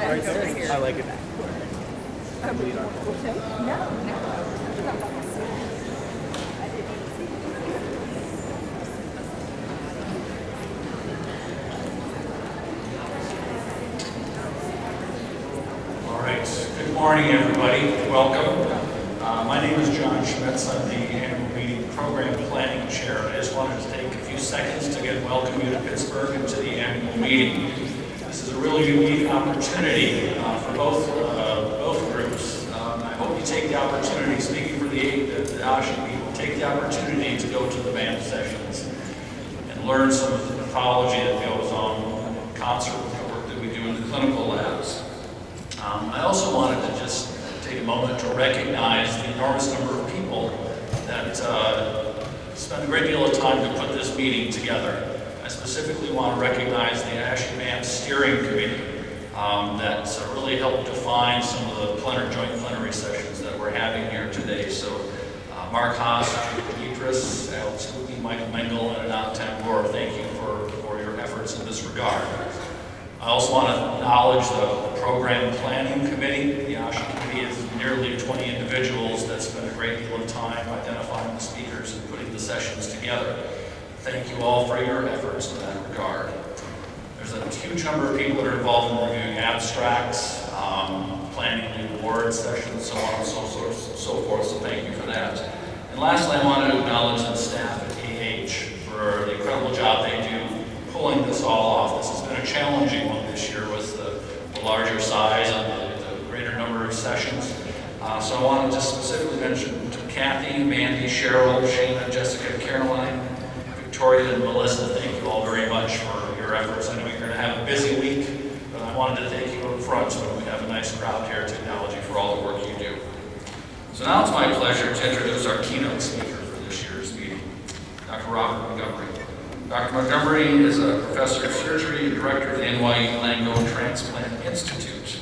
I like it. All right. Good morning, everybody. Welcome. My name is John Schmitz. I'm the annual meeting program planning chair. I just wanted to take a few seconds to welcome you to Pittsburgh and to the annual meeting. This is a really unique opportunity for both groups. I hope you take the opportunity, speaking for the ASHI people, take the opportunity to go to the band sessions and learn some of the pathology that goes on in concert with the work that we do in the clinical labs. I also wanted to just take a moment to recognize the enormous number of people that spend a great deal of time to put this meeting together. I specifically want to recognize the ASHI Band Steering Committee that really helped define some of the joint plenary sessions that we're having here today. So Mark Haas, Julie Idris, Alex Lupi, Michael Mengel, and Anant Tagore, thank you for your efforts in this regard. I also want to acknowledge the Program Planning Committee. The ASHI Committee is nearly 20 individuals that spend a great deal of time identifying the speakers and putting the sessions together. Thank you all for your efforts in that regard. There's a huge number of people that are involved in reviewing abstracts, planning the award sessions, so on and so forth, so thank you for that. And lastly, I want to acknowledge the staff at AH for the incredible job they do pulling this all off. This has been a challenging one this year with the larger size and the greater number of sessions. So I want to just specifically mention to Kathy, Mandy, Cheryl, Shana, Jessica, Caroline, Victoria, and Melissa, thank you all very much for your efforts. I know you're going to have a busy week, but I wanted to thank you up front so we have a nice crowd here to acknowledge you for all the work you do. So now it's my pleasure to introduce our keynote speaker for this year's meeting, Dr. Robert Montgomery. Dr. Montgomery is a professor of surgery and director of the NYU Langone Transplant Institute.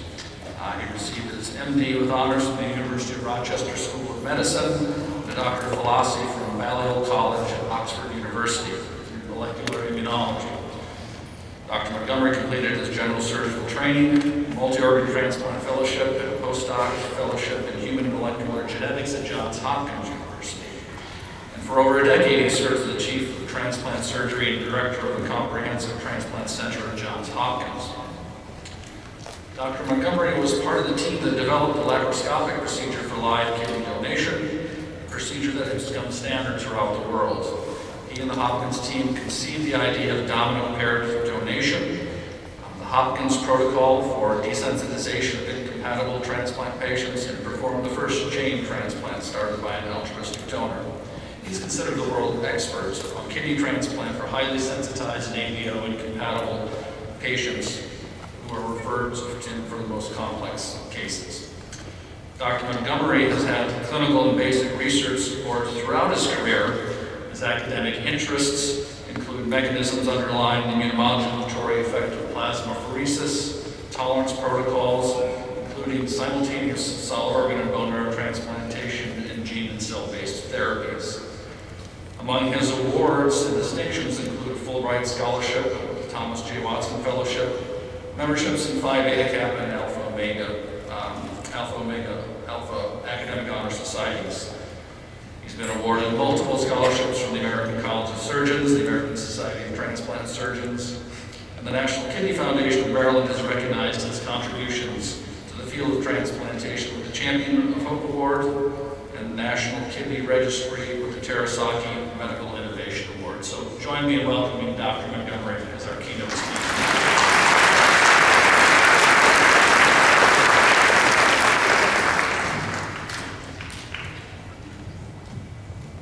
He received his MD with honors from the University of Rochester School of Medicine and a Doctor of Philosophy from Balliol College at Oxford University in molecular immunology. Dr. Montgomery completed his general surgical training, multi-organ transplant fellowship, and a postdoc fellowship in human molecular genetics at Johns Hopkins University. And for over a decade, he served as the chief of transplant surgery and director of the Comprehensive Transplant Center at Johns Hopkins. Dr. Montgomery was part of the team that developed the laparoscopic procedure for live kidney donation, a procedure that has become standard throughout the world. He and the Hopkins team conceived the idea of domino-paired donation, the Hopkins protocol for desensitization of incompatible transplant patients, and performed the first chain transplant started by an altruistic donor. He's considered the world expert on kidney transplant for highly sensitized and ABO incompatible patients who are referred to him for the most complex cases. Dr. Montgomery has had clinical and basic research support throughout his career. His academic interests include mechanisms underlying the immunomodulatory effect of plasmapheresis, tolerance protocols, including simultaneous solid organ and bone marrow transplantation, and gene and cell-based therapies. Among his awards and distinctions include a Fulbright Scholarship, the Thomas J. Watson Fellowship, memberships in Phi Beta Kappa and Alpha Academic Honor Societies. He's been awarded multiple scholarships from the American College of Surgeons, the American Society of Transplant Surgeons, and the National Kidney Foundation of Maryland has recognized his contributions to the field of transplantation with the Champion of Hope Award and the National Kidney Registry with the Terasaki Medical Innovation Award. So join me in welcoming Dr. Montgomery as our keynote speaker.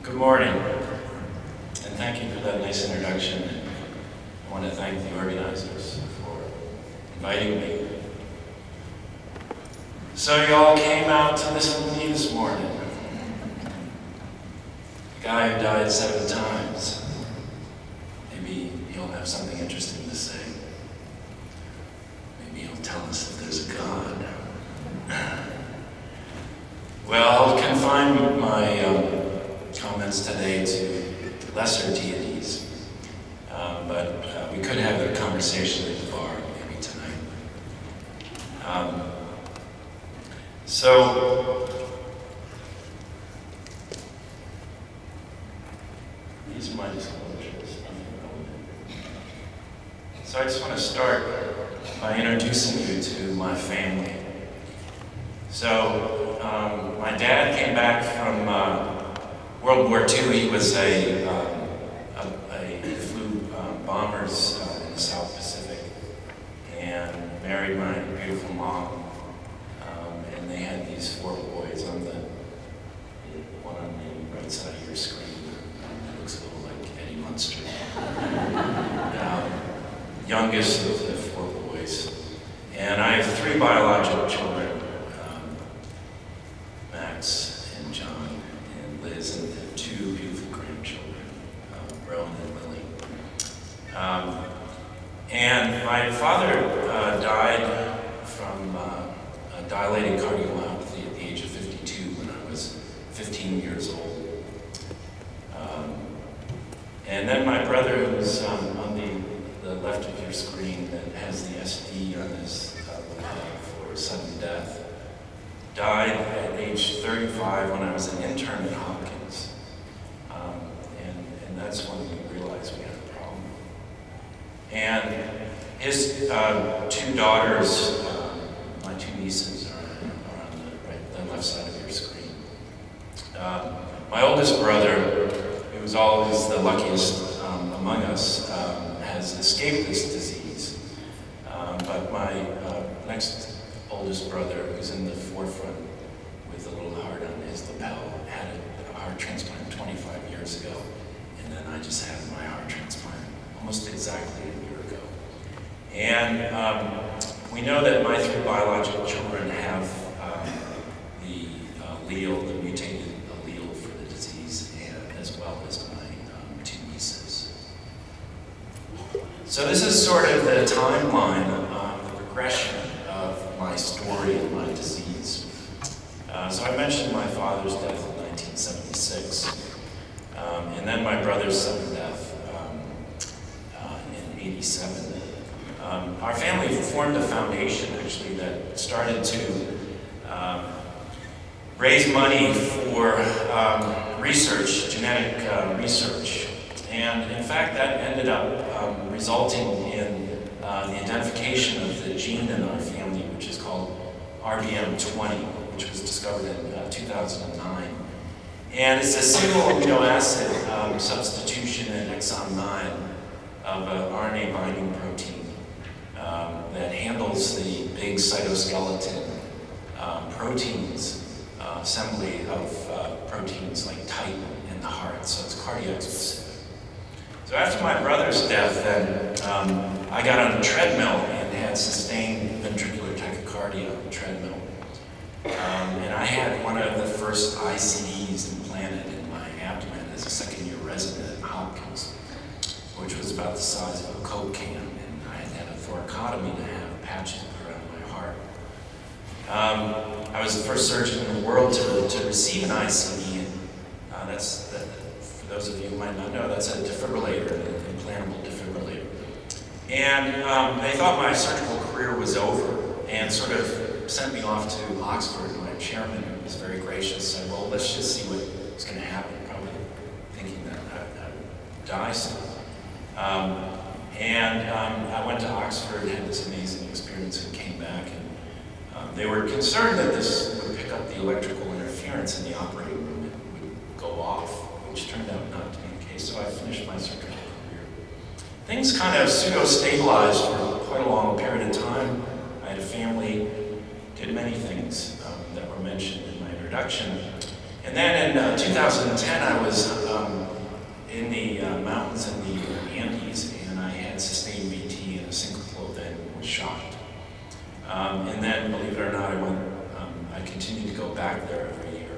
Good morning, and thank you for that nice introduction. I want to thank the organizers for inviting me. So you all came out to listen to me this morning. The guy who died 7 times. Maybe he'll have something interesting to say. Maybe he'll tell us if there's a God. Well, I'll confine my comments today to lesser deities, but we could have a conversation at the bar maybe tonight. So, these are my disclosures. So I just want to start by introducing you to my family. So, my dad came back from World War II. He was he flew bombers in the South Pacific and married my beautiful mom. And they had these 4 boys. I'm the one on the right side of your screen. It looks a little like Eddie Munster. Youngest of the 4 boys. And I have 3 biological children, Max and John and Liz, and 2 beautiful grandchildren, Rowan and Lily. And my father died from dilated cardiomyopathy at the age of 52 when I was 15 years old. And then my brother, who's on the left of your screen, that has the SD on his for sudden death, died at age 35 when I was an intern at Hopkins. And that's when we realized we had a problem. And his 2 daughters, my 2 nieces, are on the left side of your screen. My oldest brother, who was always the luckiest among us, has escaped this disease. But my next oldest brother, who's in the forefront with a little heart on his lapel, had a heart transplant 25 years ago. And then I just had my heart transplant almost exactly a year ago. And we know that my 3 biological children have the allele, the mutated allele for the disease, and as well as my 2 nieces. So this is sort of the timeline, the progression of my story and my disease. So I mentioned my father's death in 1976, and then my brother's sudden death in 87. Our family formed a foundation, actually, that started to raise money for research, genetic research. And in fact, that ended up resulting in the identification of the gene in our family, which is called RBM20, which was discovered in 2009. And it's a single amino acid substitution in exon 9 of an RNA binding protein that handles the big cytoskeleton proteins, assembly of proteins like titin in the heart, so it's cardiac specific. So after my brother's death, then I got on a treadmill and had sustained ventricular tachycardia on the treadmill. And I had one of the first ICDs implanted in my abdomen as a second-year resident at Hopkins, which was about the size of a Coke can, and I had a thoracotomy to have patches put around my heart. I was the first surgeon in the world to receive an ICD, and for those of you who might not know, that's a defibrillator, an implantable defibrillator. And they thought my surgical career was over and sort of sent me off to Oxford. My chairman was very gracious, said, well, let's just see what's going to happen, probably thinking that I would die soon. I went to Oxford, had this amazing experience, and came back. And they were concerned that this would pick up the electrical interference in the operating room and would go off, which turned out not to be the case. So I finished my surgical career. Things kind of pseudo-stabilized for quite a long period of time. I had a family, did many things that were mentioned in my introduction. And then in 2010, I was in the mountains in the Andes, and I had sustained VT and a syncopal event and was shocked. And then, believe it or not, I continued to go back there every year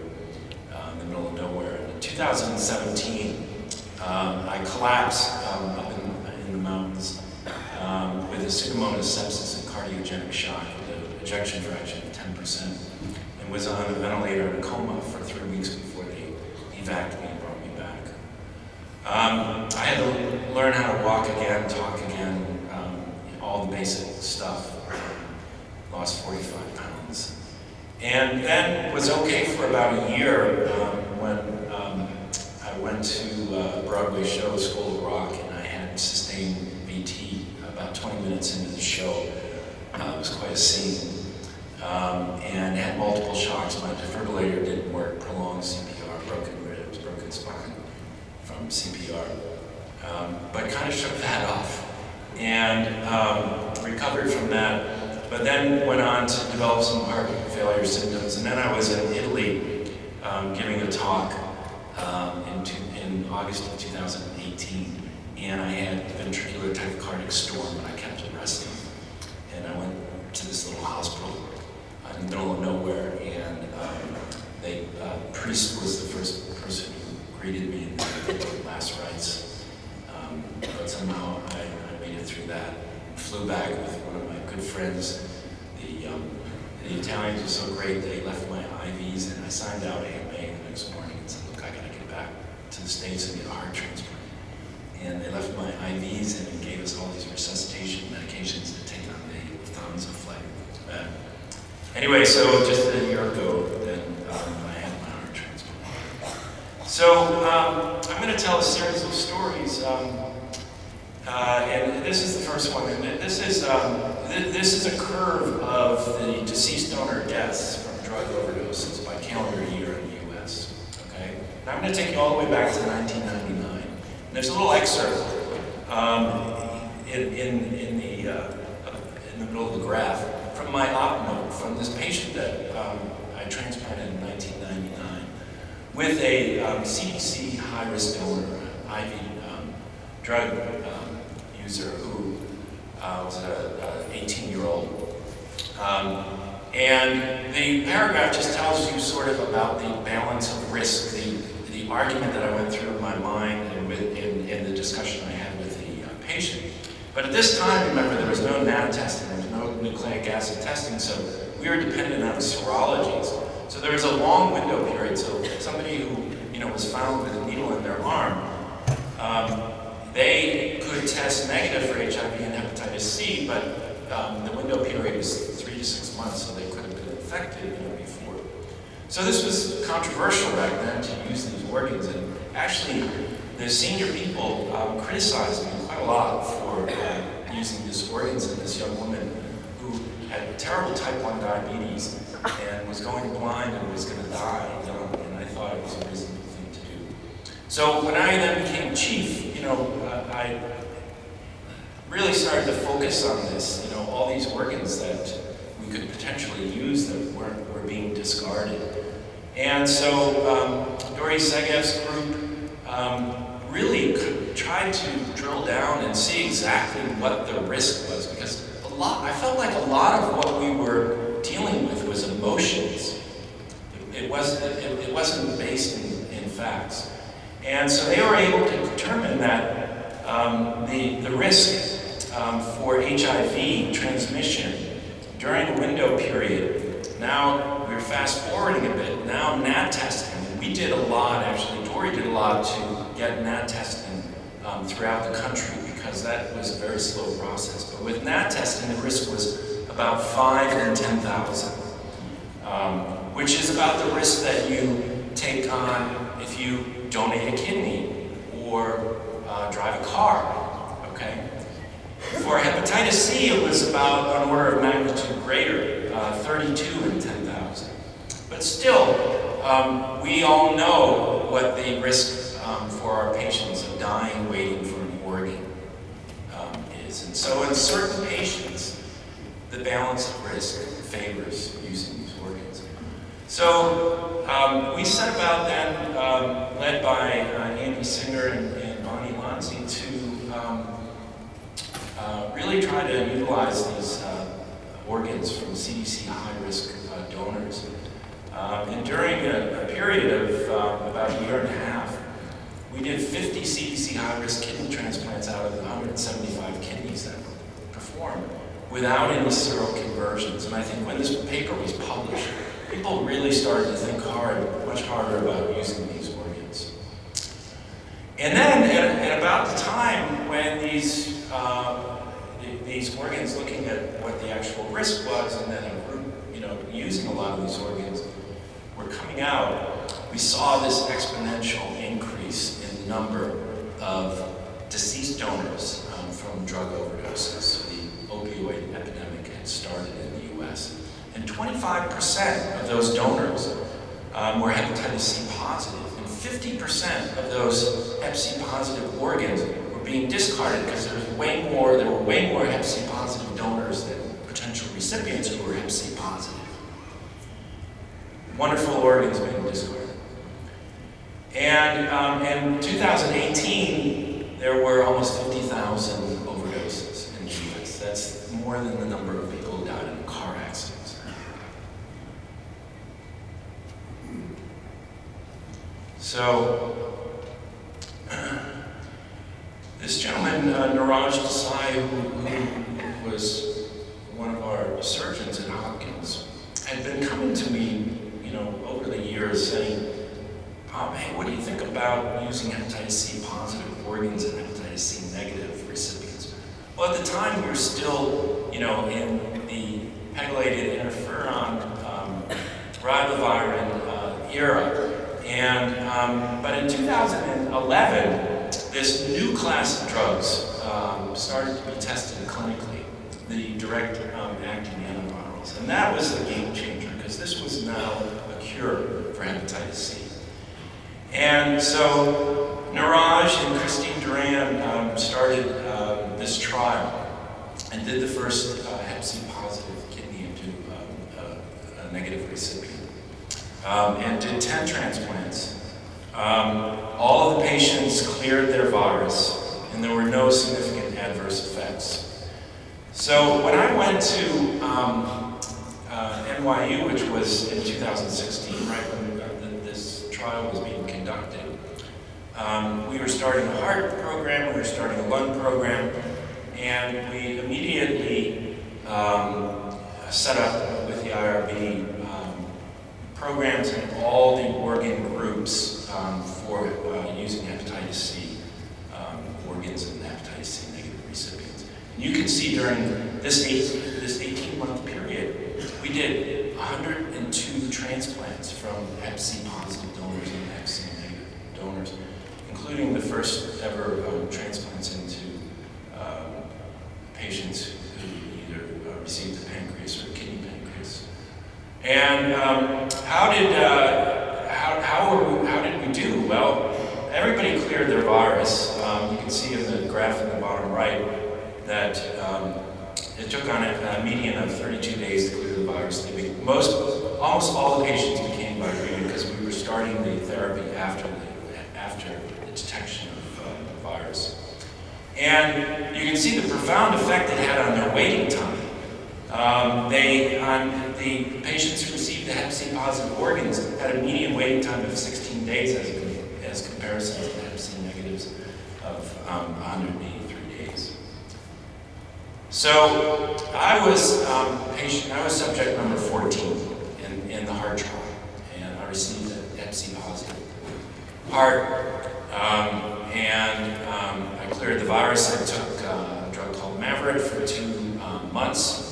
in the middle of nowhere. And in 2017, I collapsed up in the mountains with a pseudomonas sepsis and cardiogenic shock with an ejection fraction of 10%, and was on a ventilator in a coma for 3 weeks before they evacuated me and brought me back. I had to learn how to walk again, talk again, all the basic stuff. Lost 45 pounds. And then was okay for about a year when I went to a Broadway show, School of Rock, and I had sustained VT about 20 minutes into the show. It was quite a scene. And had multiple shocks. My defibrillator didn't work, prolonged CPR, broken ribs, broken spine from CPR. But kind of shook that off and recovered from that. But then went on to develop some heart failure symptoms. And then I was in Italy giving a talk in August of 2018. And I had ventricular tachycardic storm, and I kept arresting. And I went to this little hospital in the middle of nowhere, and the priest was the first person who greeted me in the last rites. But somehow I made it through that. Flew back with one of my good friends. The Italians were so great they left my IVs, and I signed out AMA the next morning and said, look, I gotta get back to the States and get a heart transplant. And they left my IVs and gave us all these resuscitation medications to take on the Lufthansa flight back. Anyway, so just a year ago, then I had my heart transplant. So I'm going to tell a series of stories, and this is the first one. And this is a curve of the deceased donor deaths from drug overdoses by calendar year in the U.S. Okay, and I'm going to take you all the way back to 1999. And there's a little excerpt in the middle of the graph from my op note from this patient that I transplanted in 1999 with a CDC high-risk donor, IV drug user who was an 18-year-old. And the paragraph just tells you sort of about the balance of risk, the argument that I went through in my mind and in the discussion I had with the patient. But at this time, remember, there was no NAT testing, there was no nucleic acid testing, so we were dependent on serologies. So there was a long window period. So somebody who was found with a needle in their arm, they could test negative for HIV and hepatitis C, but the window period was 3 to 6 months, so they could have been infected before. So this was controversial back then to use these organs, and actually the senior people criticized me quite a lot for using these organs in this young woman who had terrible type 1 diabetes and was going blind and was going to die young, and I thought it was a reasonable thing to do. So when I then became chief, I really started to focus on this, all these organs that we could potentially use that were being discarded. And so Dori Segev's group really tried to drill down and see exactly what the risk was, because I felt like a lot of what we were dealing with was emotions. It wasn't based in facts. And so they were able to determine that the risk for HIV transmission during the window period, now we're fast forwarding a bit, now NAT testing, we did a lot, actually, Dori did a lot to get NAT testing throughout the country, because that was a very slow process. But with NAT testing, the risk was about 5 in 10,000, which is about the risk that you take on if you donate a kidney or drive a car, okay? For hepatitis C, it was about an order of magnitude greater, 32 in 10,000. But still, we all know what the risk for our patients of dying waiting for an organ is. And so in certain patients, the balance of risk favors using these organs. So we set about then, led by Andy Singer and Bonnie Lanzi, to really try to utilize these organs from CDC high-risk donors. And during a period of about a year and a half, we did 50 CDC high-risk kidney transplants out of the 175 kidneys that were performed without any seroconversions. And I think when this paper was published, people really started to think much harder about using these organs. And then at about the time when these organs, looking at what the actual risk was, and then a group, using a lot of these organs, coming out, we saw this exponential increase in the number of deceased donors from drug overdoses. The opioid epidemic had started in the US. And 25% of those donors were hepatitis C positive. And 50% of those Hep C positive organs were being discarded because there were way more Hep C positive donors than potential recipients who were Hep C positive. Wonderful organs being discarded. And in 2018, there were almost 50,000 overdoses in the US. That's more than the number of people who died in car accidents. So, this gentleman, Niraj Desai, who was one of our surgeons at Hopkins, had been coming to me, over the years saying, hey, what do you think about using hepatitis C positive organs and hepatitis C negative recipients? Well, at the time, we were still, in the pegylated interferon, ribavirin era. But in 2011, this new class of drugs started to be tested clinically, the direct acting antivirals. And that was the game changer, because this was now a cure for hepatitis C. And so Niraj and Christine Duran started this trial and did the first Hep C positive kidney into a negative recipient. And did 10 transplants. All of the patients cleared their virus, and there were no significant adverse effects. So when I went to NYU, which was in 2016, right when this trial was being conducted, we were starting a heart program, we were starting a lung program, and we immediately set up with the IRB programs in all the organ groups for using hepatitis C organs and hepatitis C negative recipients. And you can see during this 18-month period, we did 102 transplants from Hep C positive donors and Hep C negative donors, including the first ever transplants into patients who either received a pancreas or a kidney pancreas. And how did we do? Well, everybody cleared their virus. You can see in the graph in the bottom right that it took on a median of 32 days to clear the virus. Almost all the patients became viremia because we were starting the therapy after the detection of the virus. And you can see the profound effect it had on their waiting time. On the patients who received the Hep C positive organs had a median waiting time of 16 days as comparison to the Hep C negatives of 183 days. So I was subject number 14 in the heart trial, and I received a Hep C positive heart, and I cleared the virus. I took a drug called Mavorite for 2 months.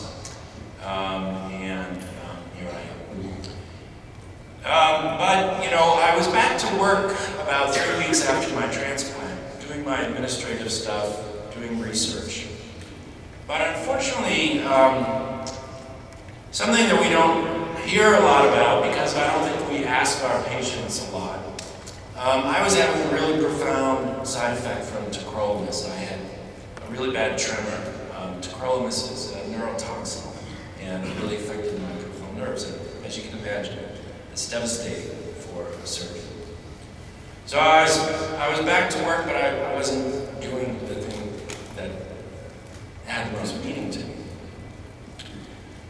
And here I am. But, I was back to work about 3 weeks after my transplant, doing my administrative stuff, doing research. But unfortunately, something that we don't hear a lot about, because I don't think we ask our patients a lot, I was having a really profound side effect from Tacrolimus. I had a really bad tremor. Tacrolimus is a neurotoxin, and it really affected my peripheral nerves. And as you can imagine, it's devastating for a surgeon. So I was back to work, but I wasn't doing the thing that had the most meaning to me.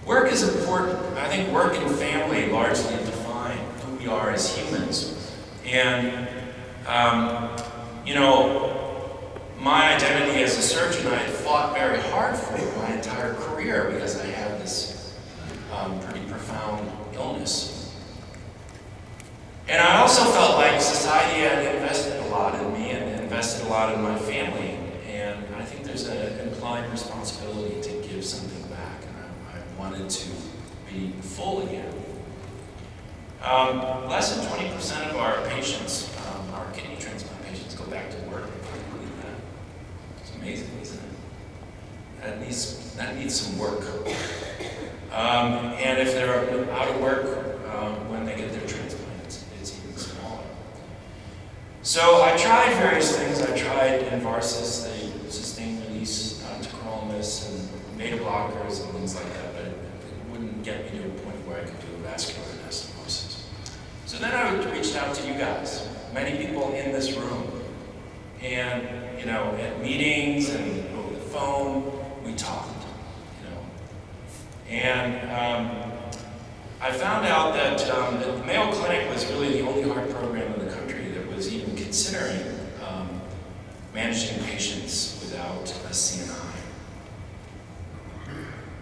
Work is important. I think work and family largely define who we are as humans. And, my identity as a surgeon, I had fought very hard for my entire career because I had this pretty profound illness. And I also felt like society had invested a lot in me and invested a lot in my family. And I think there's an implied responsibility to give something back. And I wanted to be full again. Less than 20% of our patients, our kidney transplant patients, go back to work. Can you believe that? It's amazing, isn't it? That needs some work. And if they're out of work when they get their transplant, it's even smaller. So I tried various things. I tried Envarsus, the sustained release Tacrolimus, and beta blockers and things like that, but it wouldn't get me to a point where I could do a vascular anastomosis. So then I reached out to you guys, many people in this room, and at meetings and over the phone, we talked. And I found out that the Mayo Clinic was really the only heart program in the country that was even considering managing patients without a CNI.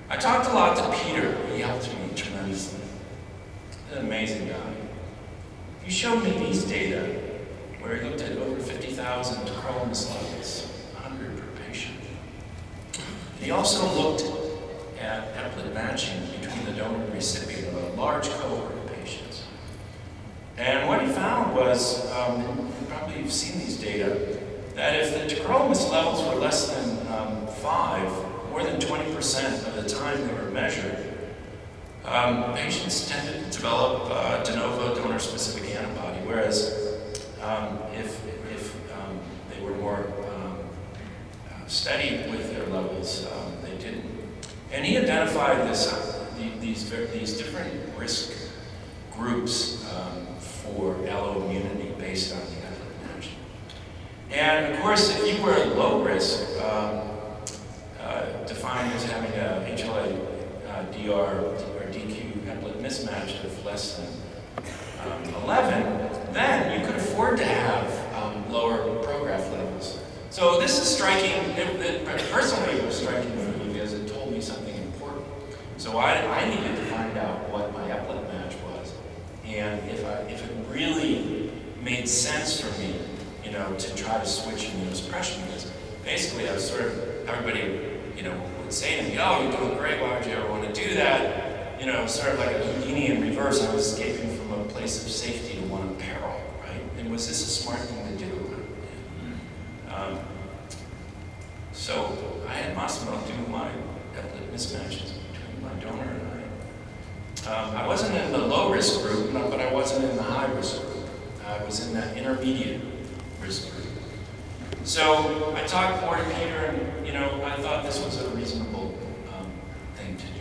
I talked a lot to Peter. He helped me tremendously. An amazing guy. He showed me these data where he looked at over 50,000 Tacrolimus levels, 100 per patient. He also looked at eplet matching between the donor and recipient of a large cohort of patients. And what he found was, you probably have seen these data, that if the Tacrolimus levels were less than 5, more than 20% of the time they were measured, patients tended to develop de novo donor-specific antibody, whereas if they were more steady with their levels, they didn't. And he identified these different risk groups for alloimmunity based on the eplet matching. And of course, if you were low risk, defined as having a HLA-DR or DQ eplet mismatch of less than 11, then you could afford to have lower prograph levels. So this is striking. Personally, it was striking for me because it told me something important. So I needed to find out what my eplet match was, and if it really made sense for me, to try to switch immunosuppression. Because basically, I was sort of, everybody, would say to me, "Oh, you're doing great. Why would you ever want to do that?" Sort of like a Houdini in reverse. I was escaping from a place of safety to one of peril, right? And was this a smart thing to do? So I had Massimo do my eplet mismatches between my donor and I. I wasn't in the low-risk group, but I wasn't in the high-risk group. I was in that intermediate risk group. So I talked more to Peter, and I thought this was a reasonable thing to do.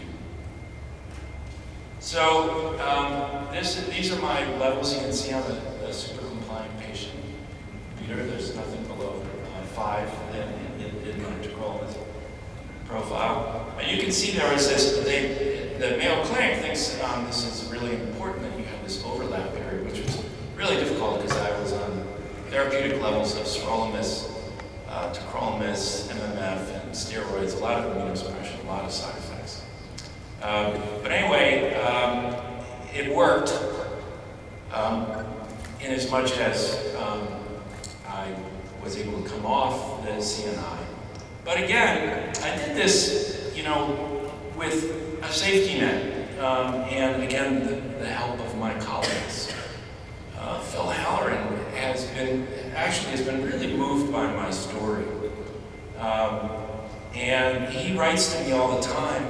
So these are my levels. You can see I'm a super compliant patient. Peter, there's nothing below 5 in my Tacrolimus profile. You can see there is this, the Mayo Clinic thinks this is really important that you have this overlap period, which was really difficult because I was on therapeutic levels of Sirolimus, Tacrolimus, MMF, and steroids, a lot of immunosuppression, a lot of side effects. But anyway, it worked in as much as I was able to come off the CNI. But again, I did this, with a safety net, and again, the help of my colleagues. Phil Halloran has been really moved by my story. And he writes to me all the time.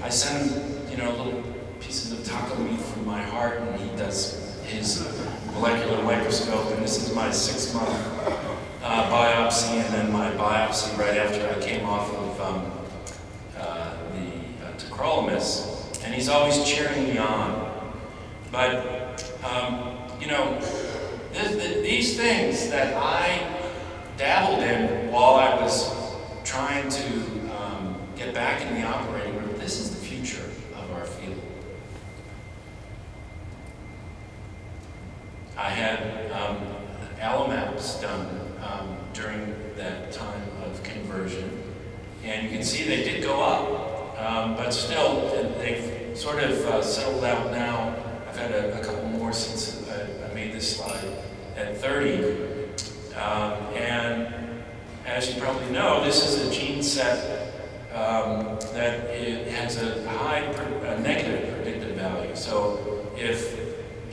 I send him, little pieces of taco meat from my heart, and he does his molecular microscope, and this is my 6-month biopsy, and then my biopsy right after I came off of the Tacrolimus, and he's always cheering me on. But, these things that I dabbled in while I was trying to get back in the operating room, this is the future of our field. I had allomaps done during that time of conversion, and you can see they did go up, but still they've sort of settled out now. I've had a couple more since I made this slide at 30, and as you probably know, this is a gene set that it has a high negative predictive value. So if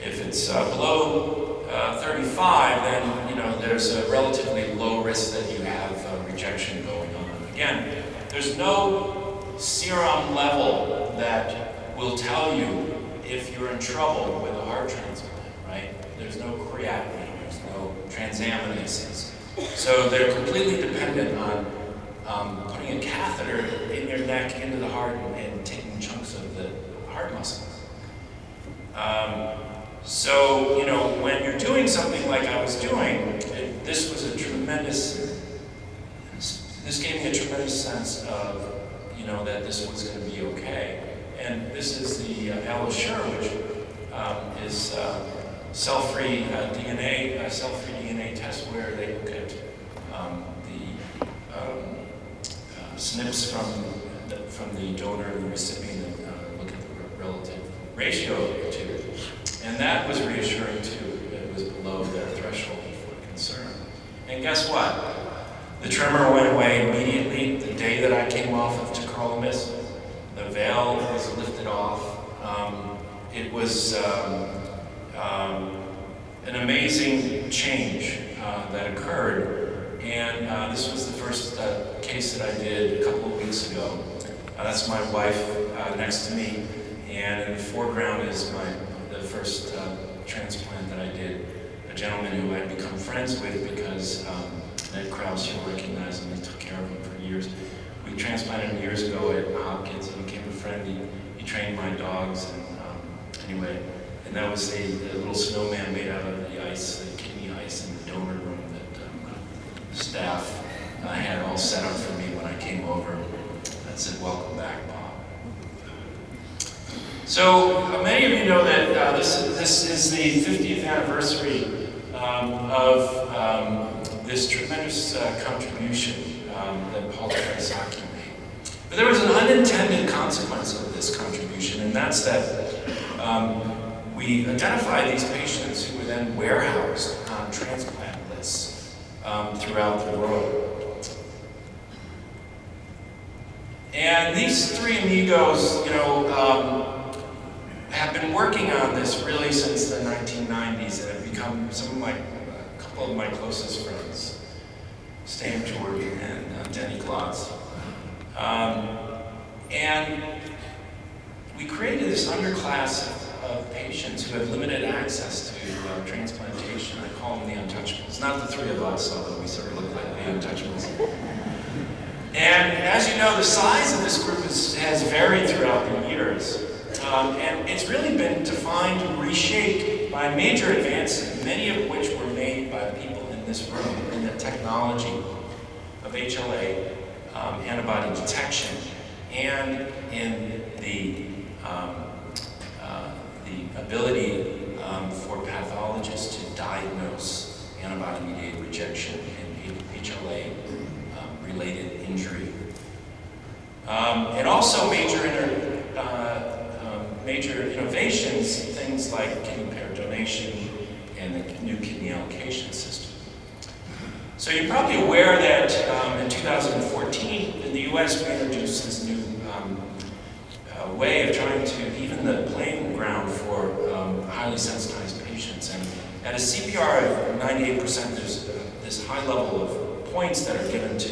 If it's below 35, then there's a relatively low risk that you have rejection going on. Again, there's no serum level that will tell you if you're in trouble with a heart transplant, right? There's no creatinine, there's no transaminases. So they're completely dependent on putting a catheter in your neck into the heart and taking chunks of the heart muscle. So, when you're doing something like I was doing, this gave me a tremendous sense of, that this was going to be okay. And this is the AlloSure, which is cell-free DNA test where they look at the SNPs from the donor and the recipient and look at the relative ratio of the two. And that was reassuring too. It was below their threshold for concern. And guess what? The tremor went away immediately the day that I came off of Tacrolimus. The veil was lifted off. It was an amazing change that occurred. And this was the first case that I did a couple of weeks ago. That's my wife next to me. And in the foreground is the first transplant that I did. A gentleman who I'd become friends with because Ned Krause, you'll recognize him, he took care of him for years. We transplanted him years ago at Hopkins. He became a friend. He trained my dogs. And anyway, and that was a little snowman made out of the ice, the kidney ice in the donor room that the staff had all set up for me when I came over. That said, "Welcome back, Bob." So many of you know that this is the 50th anniversary of this tremendous contribution that Paul Tarisaki made. But there was an unintended consequence of this contribution, and that's that we identified these patients who were then warehoused on transplant lists throughout the world. And these three amigos, have been working on this really since the 1990s and have become a couple of my closest friends, Stan Jordan and Denny Klotz. And we created this underclass of patients who have limited access to transplantation. I call them the untouchables. Not the three of us, although we sort of look like the untouchables. And as you know, the size of this group has varied throughout the years. And it's really been defined and reshaped by major advances, many of which were made by people in this room in the technology of HLA antibody detection and in the ability for pathologists to diagnose antibody-mediated rejection and HLA-related injury. And also major innovations, things like kidney pair donation and the new kidney allocation system. So you're probably aware that in 2014, in the US, we introduced this new way of trying to even the playing ground for highly sensitized patients. And at a CPR of 98%, there's this high level of points that are given to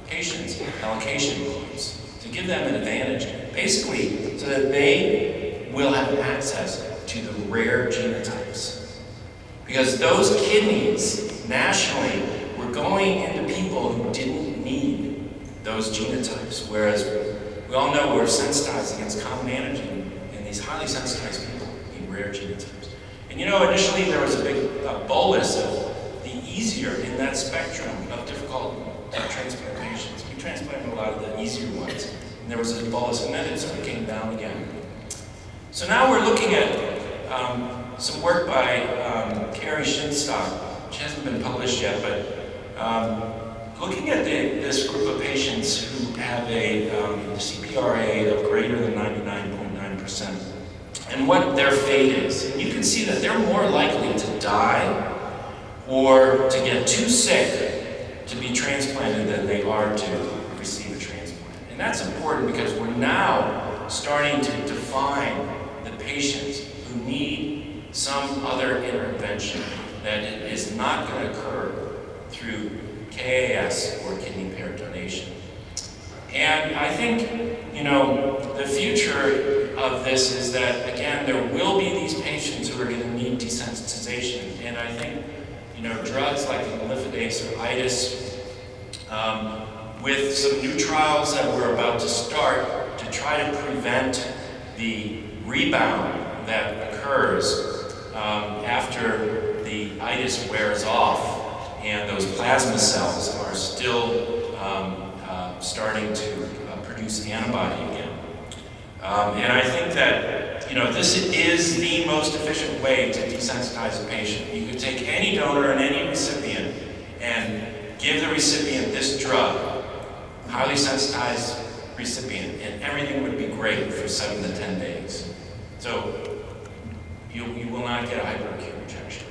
patients, allocation points, to give them an advantage, basically so that they will have access to the rare genotypes. Because those kidneys, nationally, were going into people who didn't need those genotypes, whereas we all know we're sensitized against common antigen, and these highly sensitized people need rare genotypes. And initially there was a big bolus of the easier in that spectrum of difficult transplant patients. We transplanted a lot of the easier ones, and there was a bolus, and then it sort of came down again. So now we're looking at some work by Carrie Shinstock, which hasn't been published yet, but looking at this group of patients who have a CPRA of greater than 99.9%, and what their fate is. And you can see that they're more likely to die or to get too sick to be transplanted than they are to receive a transplant. And that's important because we're now starting to define the patients who need some other intervention that is not going to occur through KAS or kidney pair donation. And I think, the future of this is that, again, there will be these patients who are going to need desensitization. And I think, drugs like imlifidase or IDIS, with some new trials that we're about to start to try to prevent the rebound that occurs after the itis wears off and those plasma cells are still starting to produce antibody again. And I think that, this is the most efficient way to desensitize a patient. You could take any donor and any recipient and give the recipient this drug, highly sensitized recipient, and everything would be great for 7 to 10 days. So you will not get a hyperacute rejection.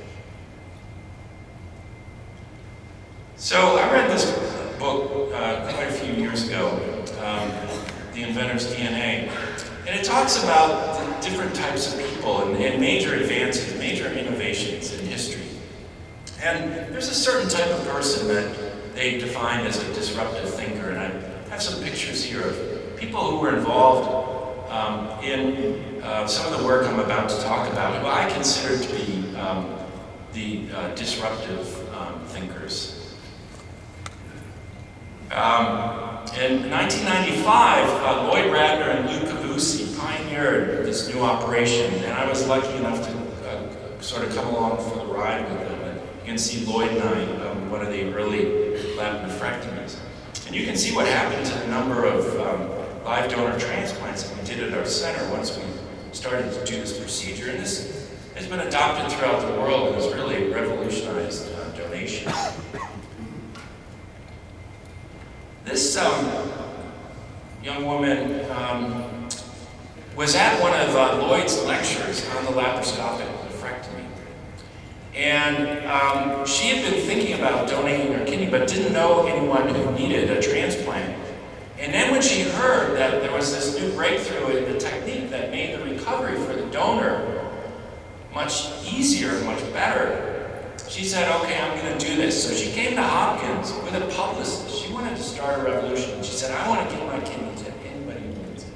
So I read this book quite a few years ago, The Inventor's DNA, and it talks about the different types of people and major advances, major innovations in history. And there's a certain type of person that they define as a disruptive thinker, and I have some pictures here of people who were involved in some of the work I'm about to talk about, who I consider to be the disruptive thinkers. In 1995, Lloyd Radner and Lou Cavussi pioneered this new operation, and I was lucky enough to sort of come along for the ride with them. And you can see Lloyd and I, one of the early lap nephrectomies. And you can see what happened to the number of live donor transplants that we did at our center once we started to do this procedure. And this has been adopted throughout the world and has really revolutionized donation. This young woman was at one of Lloyd's lectures on the laparoscopic nephrectomy. And she had been thinking about donating her kidney, but didn't know anyone who needed a transplant. And then when she heard that there was this new breakthrough in the technique that made the recovery for the donor much easier, much better, she said, okay, I'm going to do this. So she came to Hopkins with a publicist. She wanted to start a revolution. She said, I want to give my kidney to anybody who needs it.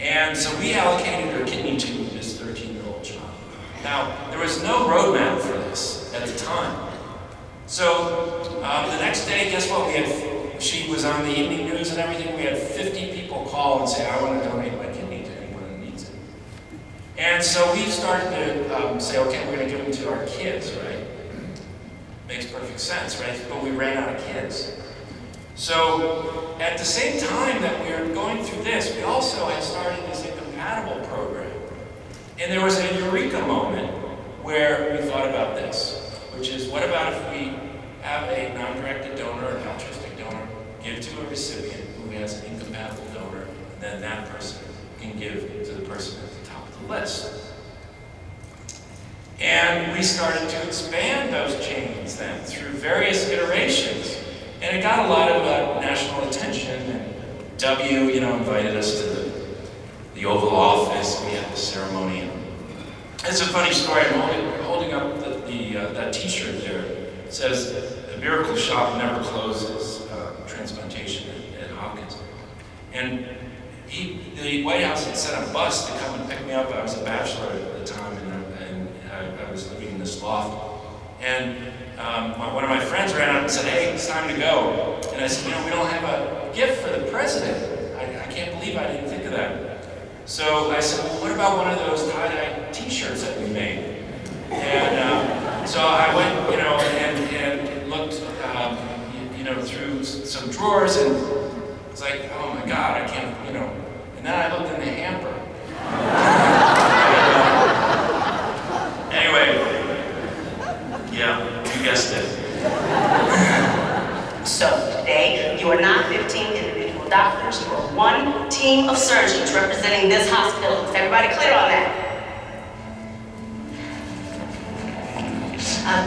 And so we allocated her kidney to this 13-year-old child. Now, there was no roadmap for this at the time. So the next day, guess what? She was on the evening news and everything. We had 50 people call and say, I want to donate my kidney to anyone who needs it. And so we started to say, okay, we're going to give them to our kids, right? Makes perfect sense, right? But we ran out of kids. So at the same time that we were going through this, we also had started this incompatible program. And there was a eureka moment where we thought about this, which is, what about if we have a non-directed donor, an altruistic donor, give to a recipient who has an incompatible donor, and then that person can give to the person at the top of the list. And we started to expand those chains then through various iterations. And it got a lot of national attention, and W, invited us to the Oval Office. We had the ceremony. It's a funny story. I'm holding up that T-shirt there. It says, "The miracle shop never closes." Transplantation at Hopkins, and the White House had sent a bus to come and pick me up. I was a bachelor at the time, and I was living in this loft. And one of my friends ran out and said, "Hey, it's time to go." And I said, "We don't have a gift for the president. I can't believe I didn't think of that." So I said, "Well, what about one of those tie-dye T-shirts that we made?" And so I went, and looked, through some drawers, and it's like, oh my God, I can't, And then I looked in the hamper. Anyway, yeah, you guessed it. So today, you are not 15 individual doctors, you are one team of surgeons representing this hospital. Is everybody clear on that?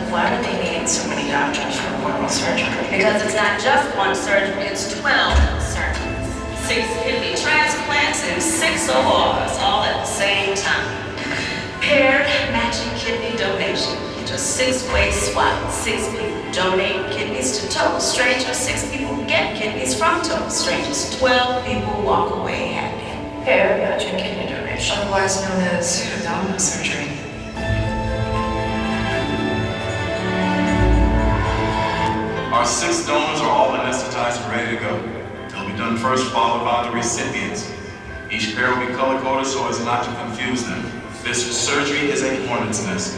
Why are they needing so many doctors for one surgery? Because it's not just one surgery, it's 12 surgeries. 6 kidney transplants and 6 ORs, all at the same time. Paired matching kidney donation. Just 6-way swap. 6 people donate kidneys to total strangers. 6 people get kidneys from total strangers. 12 people walk away happy. Paired matching kidney donation, otherwise known as pseudothalamic surgery. Our 6 donors are all anesthetized and ready to go. They'll be done first, followed by the recipients. Each pair will be color-coded so as not to confuse them. This surgery is a hornet's nest,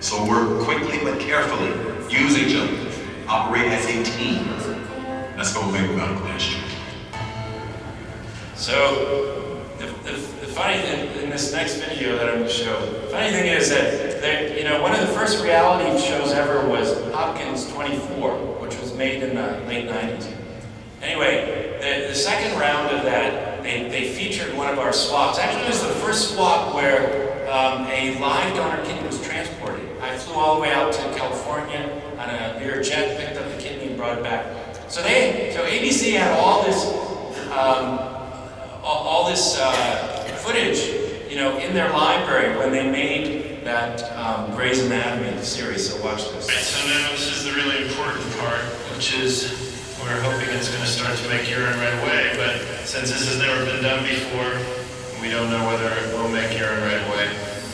so work quickly but carefully. Use each other. Operate as a team. Let's go make medical history. So, the funny thing in this next video that I'm going to show, the funny thing is that one of the first reality shows ever was Hopkins 24, which was made in the late 90s. Anyway, the second round of that, they featured one of our swaps. Actually, it was the first swap where a live donor kidney was transported. I flew all the way out to California on a Lear jet, picked up the kidney and brought it back. So ABC had all this footage, in their library when they made that Grey's Anatomy series. So watch this. Right, so now this is the really important part, which is we're hoping it's going to start to make urine right away, but since this has never been done before, we don't know whether it will make urine right away.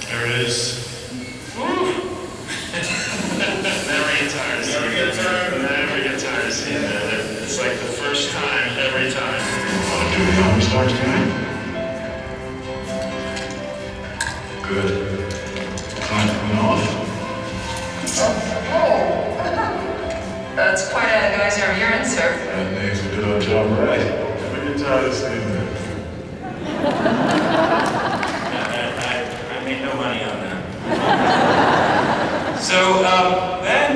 There it is. Woo! Never get tired. Never get tired of seeing that. It's like the first time every time. Want to do the honor starts tonight? Good. Time coming off. That's quite a geyser of urine, sir. That makes a good old job right. Never get tired of seeing that. I made no money on that. So then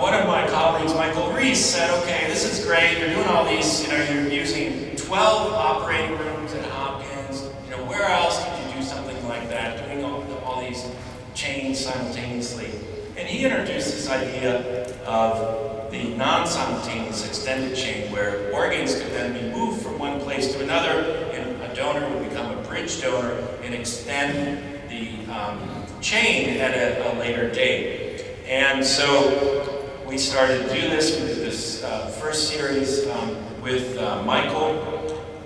one of my colleagues, Michael Reese, said, okay, this is great. You're doing all these, you're using 12 operating rooms at Hopkins. Where else could you do something like that, doing all these chains simultaneously? And he introduced this idea of the non-simultaneous extended chain where organs could then be moved from one place to another, and a donor would become a bridge donor and extend the chain at a later date. And so we started to do this. We did this first series with Michael,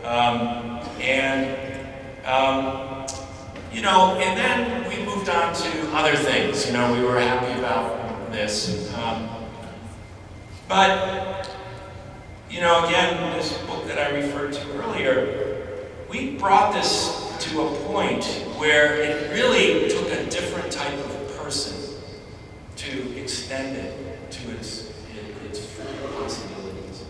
and then we moved on to other things. We were happy about this. But again, this book that I referred to earlier, we brought this to a point where it really took a different type of person to extend it to its full possibilities.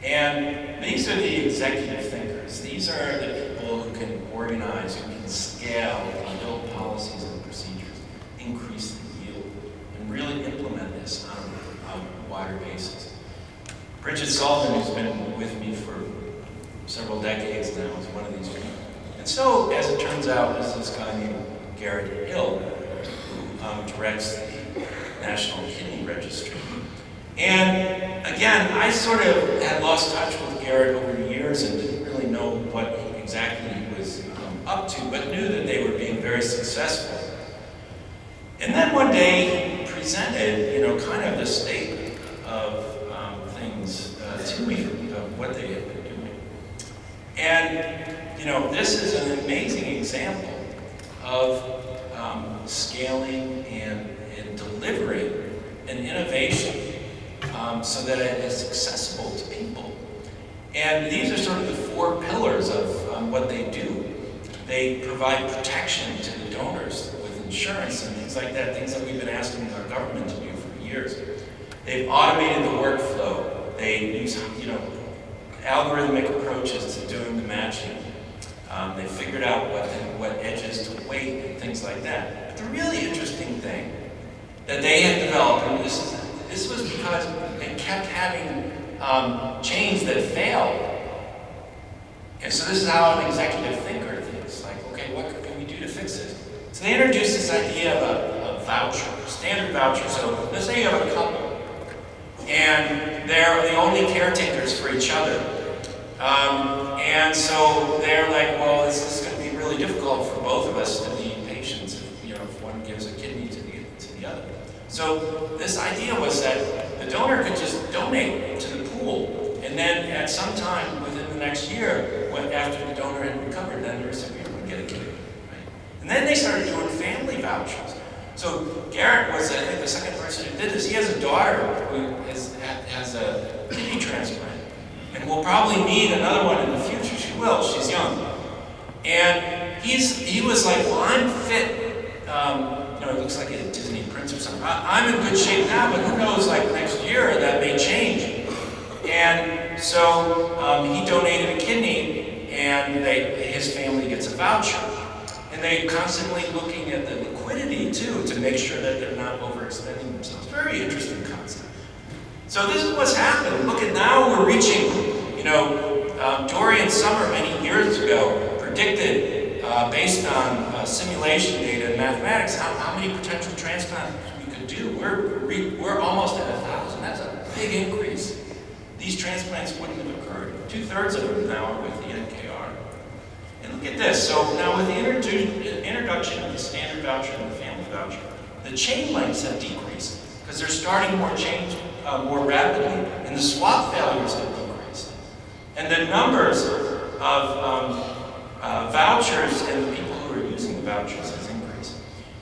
And these are the executive thinkers. These are the people who can organize, who can scale, who can build policies and procedures, increase the yield, and really implement this on a wider basis. Bridget Sullivan, who's been with me for several decades now, is one of these people. And so, as it turns out, there's this guy named Garrett Hill, who directs the National Kidney Registry. And again, I sort of had lost touch with Garrett over the years and didn't really know what exactly he was up to, but knew that they were being very successful. And then one day he presented, kind of the state of things to me, of what they had been doing. And this is an amazing example of scaling and delivering an innovation so that it is accessible to people. And these are sort of the 4 pillars of what they do. They provide protection to the donors with insurance and things like that, things that we've been asking our government to do for years. They've automated the workflow. They use, algorithmic approaches to doing the matching. They figured out what edges to weight and things like that. But the really interesting thing that they had developed, and this was because they kept having chains that failed. And so this is how an executive thinker thinks. Like, okay, what can we do to fix this? So they introduced this idea of a voucher, standard voucher. So let's say you have a couple, and they're the only caretakers for each other. And so they're like, well, this is going to be really difficult for both of us to be patient gives a kidney to the other. So this idea was that the donor could just donate to the pool, and then at some time within the next year, after the donor had recovered, then the recipient would get a kidney. Right? And then they started doing family vouchers. So Garrett was, I think, the second person who did this. He has a daughter who has a kidney transplant, and will probably need another one in the future. She will. She's young, and he was like, well, I'm fit. It looks like a Disney prince or something. I'm in good shape now, but who knows, like next year that may change. And so he donated a kidney, and his family gets a voucher. And they're constantly looking at the liquidity too, to make sure that they're not overextending themselves. Very interesting concept. So this is what's happened. Look at now we're reaching, Dorian Summer many years ago predicted, based on simulation data and mathematics, how many potential transplants we could do. We're almost at 1,000. That's a big increase. These transplants wouldn't have occurred. 2/3 of them now are with the NKR. And look at this. So now with the introduction of the standard voucher and the family voucher, the chain lengths have decreased because they're starting more rapidly, and the swap failures have decreased. And the numbers of vouchers and the people who are using the vouchers has increased.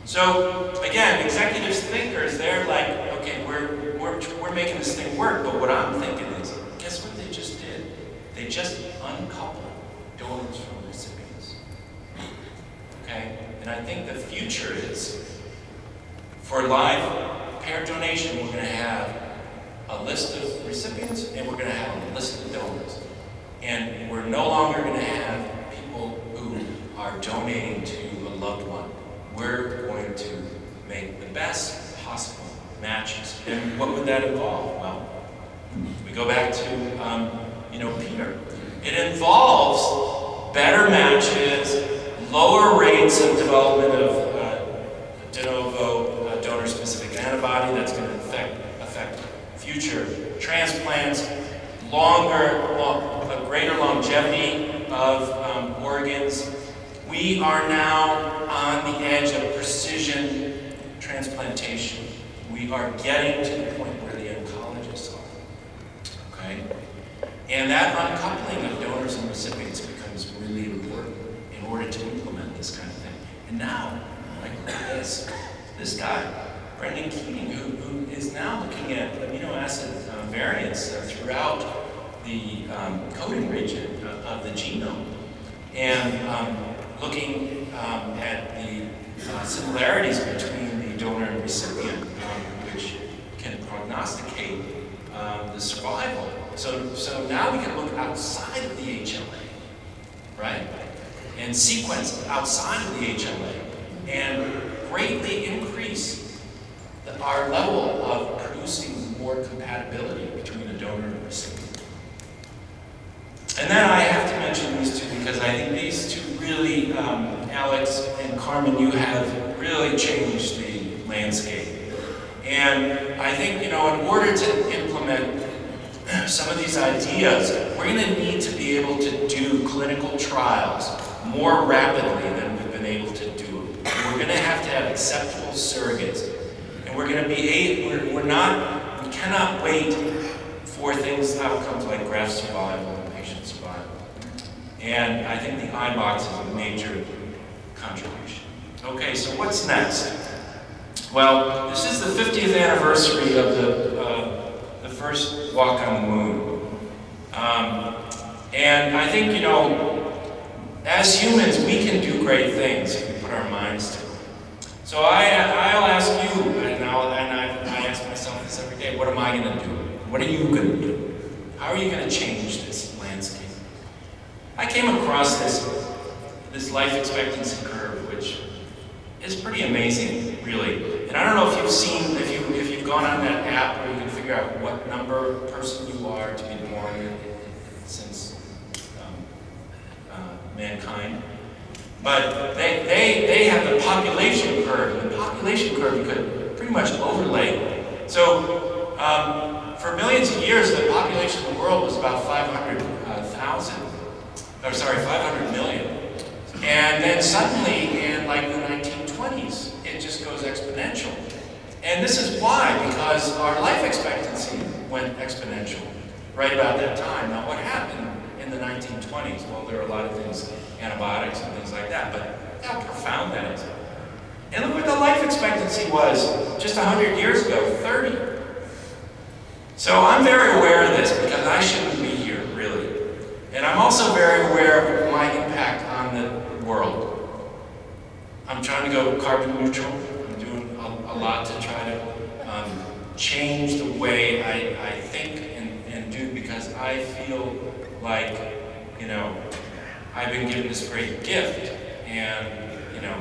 So again, executives, thinkers, they're like, okay, we're making this thing work, but what I'm thinking is, guess what they just did? They just uncoupled donors from recipients. Okay? And I think the future is, for live paired donation, we're going to have a list of recipients, and we're going to have a list of donors. And we're no longer going to have people who are donating to a loved one. We're going to make the best possible matches. And what would that involve? Well, we go back to, Peter. It involves better matches, lower rates of development of de novo donor-specific antibody that's going to affect future transplants, a greater longevity of organs. We are now on the edge of precision transplantation. We are getting to the point where the oncologists are. Okay? And that uncoupling of donors and recipients becomes really important in order to implement this kind of thing. And now, like look at this guy, Brendan Keating, who is now looking at amino acid variants throughout the coding region of the genome, and looking at the similarities between the donor and recipient, which can prognosticate the survival. So now we can look outside of the HLA, right? And sequence outside of the HLA, and greatly increase our level of producing more compatibility between a donor and a recipient. And then I have to mention these two because I think these two really, Alex and Carmen, you have really changed the landscape. And I think, in order to implement some of these ideas, we're going to need to be able to do clinical trials more rapidly than we've been able to do. We're going to have acceptable surrogates. And we're going to be we cannot wait for outcomes like graft survival and patient survival. And I think the iBox is a major contribution. Okay, so what's next? Well, this is the 50th anniversary of the first walk on the moon. And I think, as humans, we can do great things if we put our minds to it. So I'll ask you, and I ask myself this every day, what am I going to do? What are you going to do? How are you going to change this landscape? I came across this life expectancy curve, which is pretty amazing, really. And I don't know if you've seen, if you've gone on that app where you can figure out what number person you are to be born since mankind. But they have the population curve. And the population curve you could pretty much overlay. So for millions of years, the population of the world was about 500 million. And then suddenly, in like the 1920s, it just goes exponential. And this is why, because our life expectancy went exponential right about that time. Now, what happened in the 1920s? Well, there are a lot of things, antibiotics and things like that, but how profound that is. And look what the life expectancy was just 100 years ago, 30. So I'm very aware of this because I shouldn't be here, really. And I'm also very aware of my impact on the world. I'm trying to go carbon neutral. I'm doing a lot to try to change the way I think and do, because I feel like, you know, I've been given this great gift, and, you know,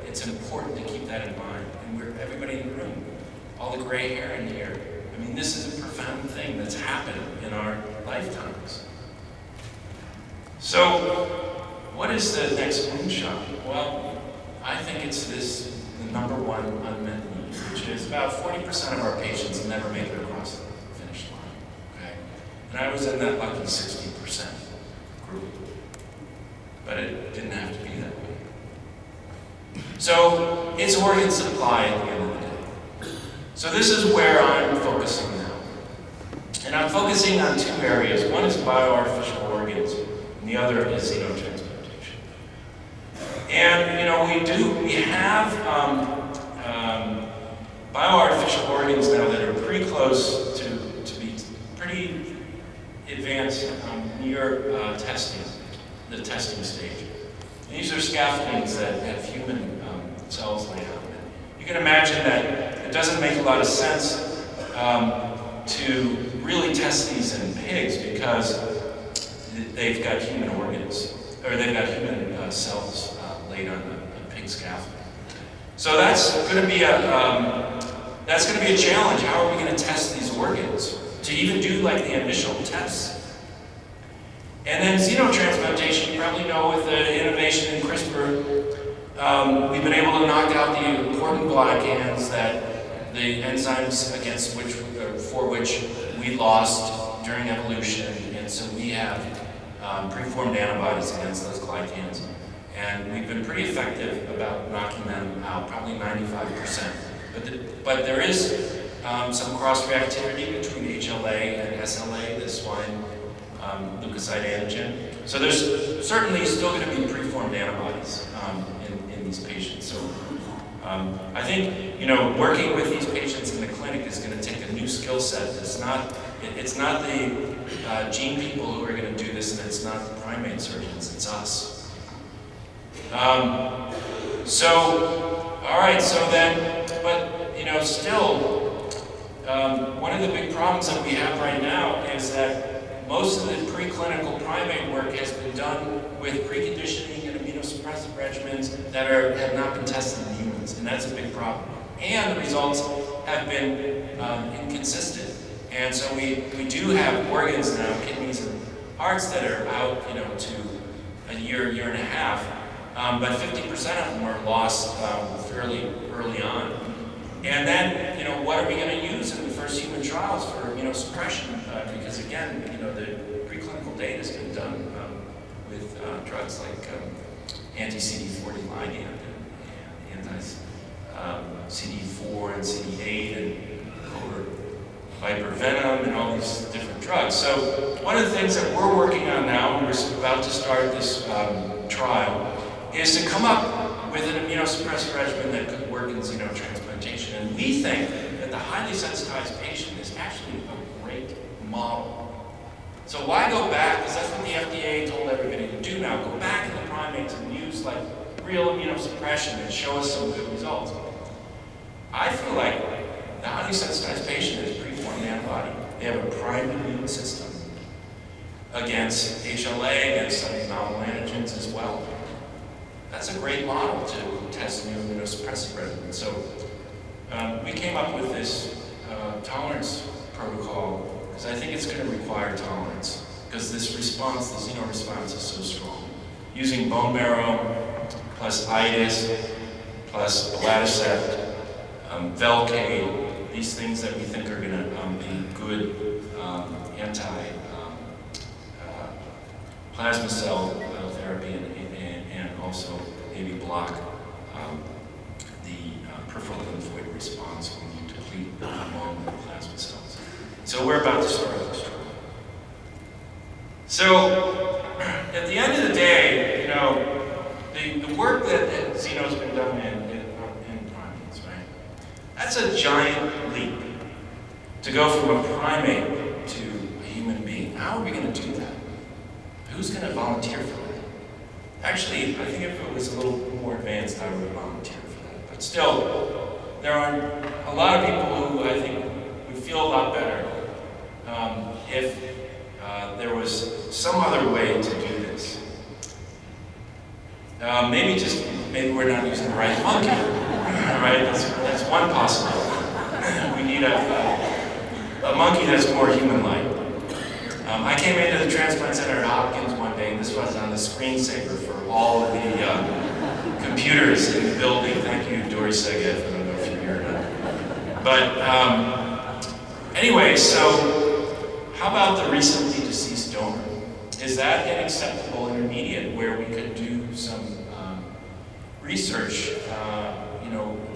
it's important to keep that in mind. And everybody in the room, all the gray hair in here, I mean, this is a profound thing that's happened in our lifetimes. So, what is the next moonshot? Well, I think it's the number one unmet need, which is about 40% of our patients never make it across the finish line, okay? And I was in that lucky 60% group, but it didn't have to be that way. So, it's organ supply at the end of the day. So this is where I'm focusing now. And I'm focusing on two areas. One is bioartificial organs, and the other is xenotransplantation. And, you know, we have bioartificial organs now that are pretty close to be pretty advanced near testing, the testing stage. And these are scaffoldings that have human cells laid on them. You can imagine that it doesn't make a lot of sense to really test these in pigs because they've got human organs, or they've got human cells laid on a pig scaffold. So that's going to be a challenge. How are we going to test these organs to even do like the initial tests? And then xenotransplantation, you probably know with the innovation in CRISPR, we've been able to knock out the important glycans that the enzymes for which we lost during evolution, and so we have preformed antibodies against those glycans. And we've been pretty effective about knocking them out, probably 95%. But there is some cross-reactivity between HLA and SLA, the swine leukocyte antigen. So there's certainly still going to be preformed antibodies in these patients. So I think, you know, working with these patients in the clinic is going to take a new skill set. It's not the gene people who are going to do this, and it's not the primate surgeons, it's us. But you know, still, one of the big problems that we have right now is that most of the preclinical primate work has been done with preconditioning and immunosuppressive regimens that have not been tested in humans, and that's a big problem. And the results have been inconsistent. And so we do have organs now, kidneys and hearts, that are out, you know, to a year and a half. But 50% of them are lost fairly early on. And then, you know, what are we going to use in the first human trials for immunosuppression? Because again, you know, the preclinical data has been done with drugs like anti-CD40 ligand and anti-CD4 and CD8 and covert viper venom and all these different drugs. So one of the things that we're working on now, and we're about to start this trial, is to come up with an immunosuppressive regimen that could work in xenotransplantation. And we think that the highly sensitized patient is actually a great model. So why go back? Because that's what the FDA told everybody to do now. Go back in the primates and use like real immunosuppression and show us some good results. I feel like the highly sensitized patient is a preformed antibody. They have a primed immune system against HLA, against some novel antigens as well. That's a great model to test new immunosuppressive regimens. So we came up with this tolerance protocol because I think it's going to require tolerance because this response, the xeno response, is so strong. Using bone marrow plus itis plus belatacept, Velcade, these things that we think are going to be good plasma cell therapy and also maybe block the peripheral lymphoid response when you deplete long plasma cells. So we're about to start this trial. So at the end of the day, the work that Xeno's been done in primates, right? That's a giant leap to go from a primate to a human being. How are we going to do that? Who's going to volunteer for that? Actually, I think if it was a little more advanced, I would volunteer for that. But still, there are a lot of people who I think would feel a lot better if there was some other way to do this. Maybe we're not using the right monkey, right? That's one possibility. We need a monkey that's more human-like. I came into the transplant center at Hopkins one day, and this was on the screensaver for all of the computers in the building. Thank you, Dory Seged. I don't know if you heard that. But anyway, so how about the recently deceased donor? Is that an acceptable intermediate where we could do some research,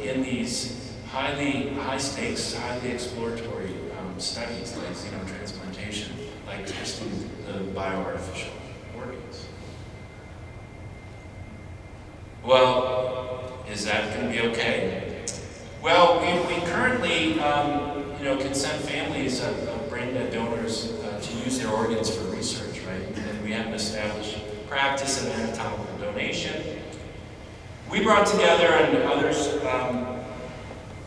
in these high stakes, highly exploratory studies like xenotransplantation, like testing the bioartificial organs? Well, is that going to be okay? Well, we currently, consent families of brain-dead donors to use their organs for research, right? And we have an established practice of anatomical donation. We brought together, and others,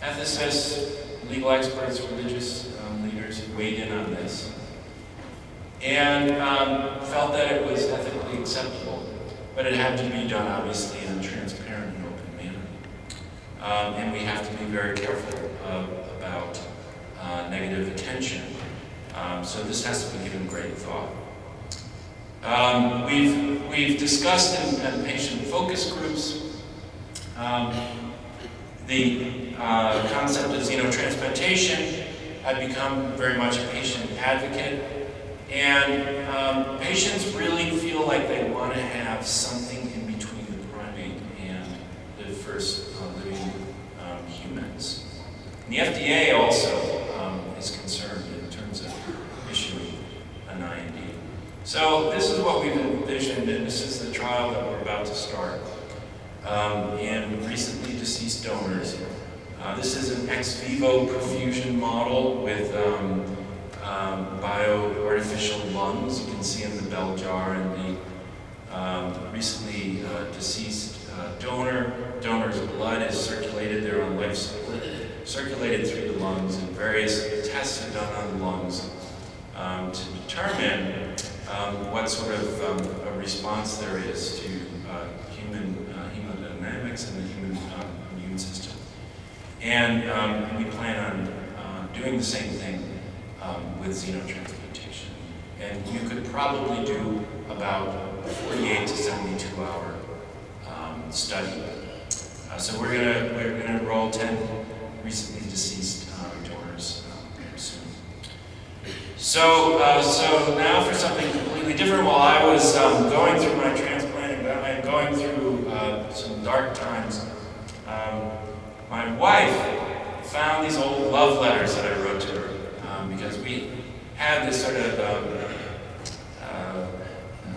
ethicists, legal experts, religious leaders who weighed in on this, and felt that it was ethically acceptable, but it had to be done, obviously, in a transparent and open manner. And we have to be very careful about negative attention. So this has to be given great thought. We've discussed in patient focus groups the concept of xenotransplantation. I've become very much a patient advocate, and patients really feel like they want to have something in between the primate and the first living humans. And the FDA also is concerned in terms of issuing an IND. So this is what we've envisioned, and this is the trial that we're about to start in recently deceased donors. This is an ex vivo perfusion model with artificial lungs. You can see in the bell jar, and the recently deceased donor's blood is circulated. They're on life support, circulated through the lungs, and various tests are done on the lungs to determine what sort of a response there is to human hemodynamics and the human immune system. And we plan on doing the same thing with xenotransplantation. And you could probably do about a 48 to 72 hour study. So we're gonna enroll 10 recently deceased donors soon. So now for something completely different. While I was going through my transplant and going through some dark times, my wife found these old love letters that I wrote to her because we had this sort of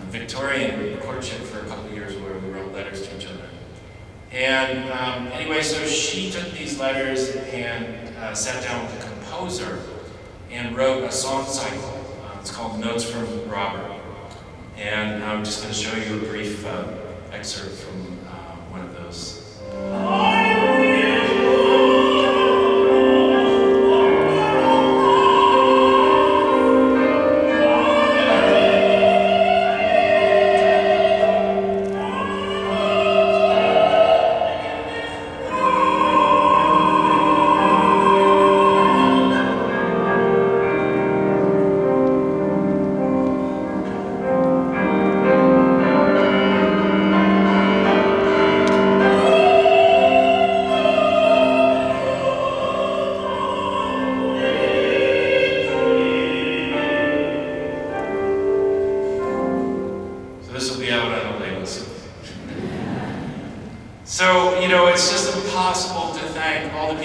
Victorian courtship for a couple of years where we wrote letters to each other. And anyway, so she took these letters and sat down with the composer and wrote a song cycle. It's called Notes from Robert. And I'm just going to show you a brief excerpt from one of those.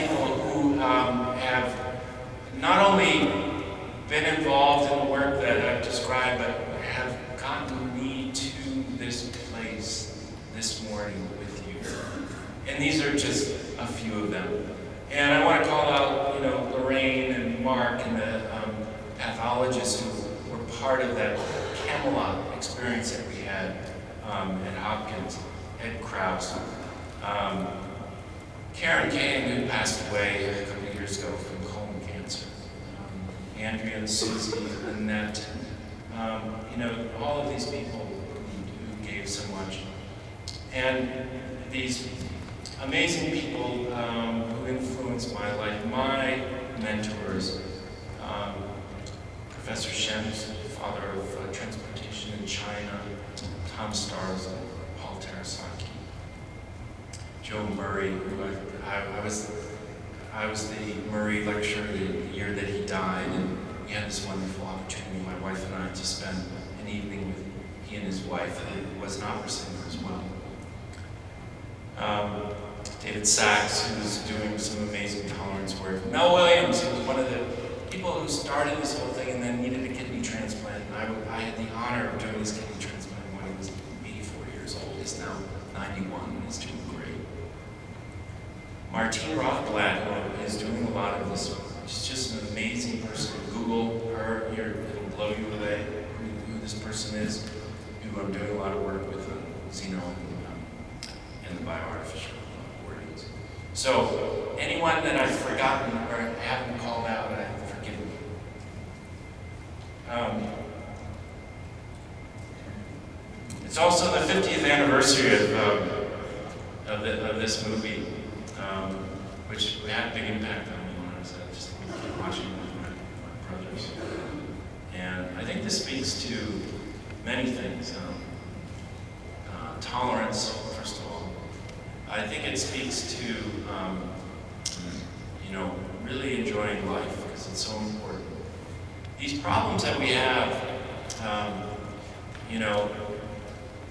people who have not only been involved in the work that I've described, but have gotten me to this place this morning with you. And these are just a few of them. And I want to call out, Lorraine and Mark and the pathologists who were part of that Camelot experience that we had at Hopkins, Ed Krause. Karen Kane, who passed away a couple of years ago from colon cancer. Andrea and Susie, Annette, all of these people who gave so much. And these amazing people who influenced my life, my mentors, Professor Shen's father of transplantation in China, Tom Stars, and Paul Terasaki, Joe Murray, who I was the Murray lecturer the year that he died, and we had this wonderful opportunity, my wife and I, to spend an evening with he and his wife, who was an opera singer as well. David Sachs, who's doing some amazing tolerance work. Mel Williams, who was one of the people who started this whole thing and then needed a kidney transplant. And I had the honor of doing his kidney transplant when he was 84 years old. He's now 91 and he's doing great. Martine Rothblatt, who is doing a lot of this. She's just an amazing person. Google her, it'll blow you away who this person is, who I'm doing a lot of work with on Xeno and the bioartificial organs. So anyone that I've forgotten or haven't called out, forgive me. It's also the 50th anniversary of this movie, which had a big impact on me when I was just watching it with my brothers. And I think this speaks to many things. Tolerance, first of all. I think it speaks to, really enjoying life, because it's so important. These problems that we have,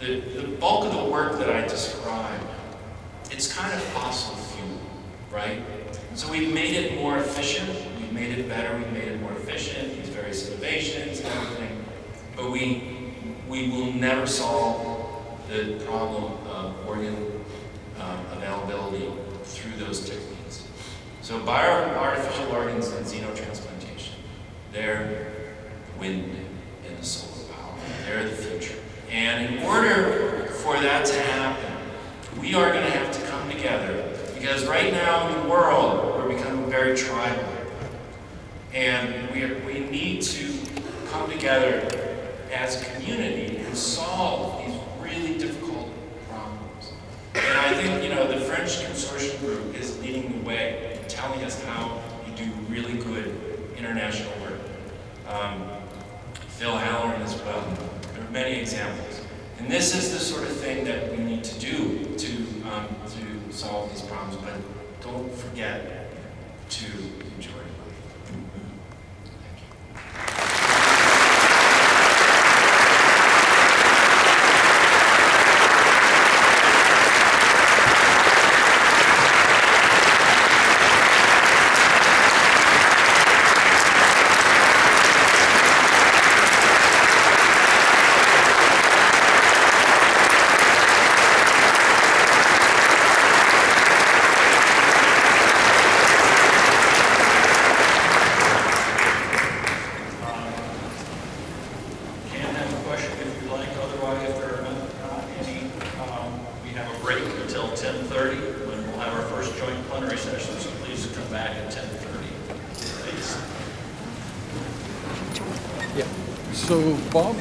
the bulk of the work that I described, it's kind of fossil fuel, right? So we've made it more efficient, we've made it better, we've made it more efficient, these various innovations and everything, but we will never solve the problem of organ availability through those techniques. So artificial organs and xenotransplantation, they're the wind and the solar power. They're the future. And in order for that to happen, we are going to have to come together, because right now in the world, we're becoming very tribal. And we need to come together as a community and solve these really difficult problems. And I think, the French consortium group is leading the way, telling us how you do really good international work. Phil Halloran as well. There are many examples. And this is the sort of thing that we need to do to solve these problems, but don't forget to enjoy life. Thank you. So Bob